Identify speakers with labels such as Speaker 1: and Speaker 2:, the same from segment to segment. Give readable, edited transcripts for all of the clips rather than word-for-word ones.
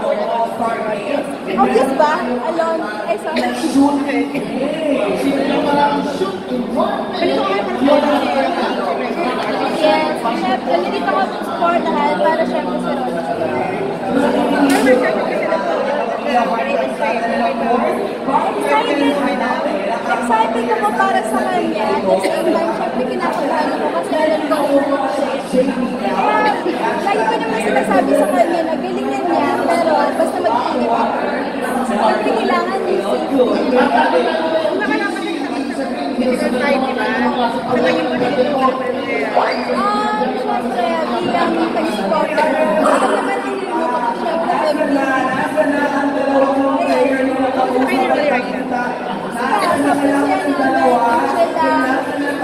Speaker 1: Obvious ba? Alone? Ay, sorry. Yes, syempre, hindi ko support dahil para syempre si Ron. Excited ako para sa kanya. At the same time, syempre kinakabahan ako kasi alam ko lagi ko naman sinasabi sa kanya na galingan niya, pero basta mag-ingat ako. Siyempre kailangan yung safety.
Speaker 2: Siyempre,
Speaker 1: bilang pag-supporter, alam naman din mo kapag siyempre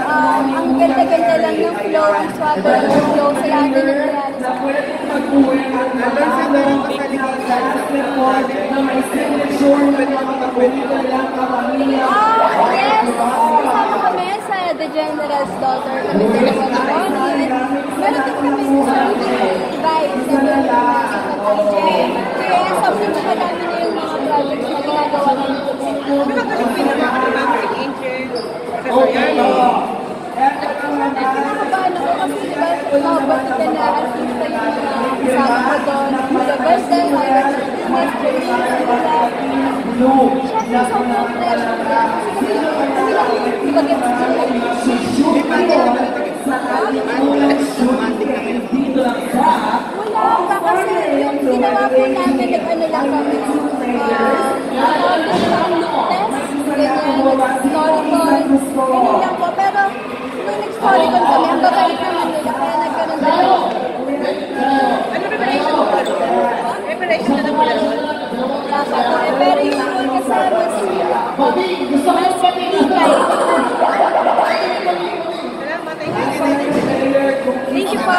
Speaker 1: ang ganda-ganda lang ng flow, ang swagger ng flow sa lahat na nangyayari sa yes! Kasama kami sa The General's Daughter. Kami dalawa ni Ronnie. Meron din kami sa Vibe sa kaya sobrang madami na yung mga projects na ginagawa namin. Kinakabahan ako kasi diba batid na artista yung mga kasama ko doon. Magaganda, siyempre sobrang pressure ka kasi kami lang bagets wala pa kasi yung ginawa po namin nag-ano lang kami ganyan, lang po. Pero nung nag-storycon kami, ang babalik naman nila, kaya nagkaroon na lang.
Speaker 2: Ano preparation mo pa doon? Preparation na lang pala doon?
Speaker 1: Dapat po. Pero yung role kasi mas pinigay.
Speaker 2: Salamat. Thank you po.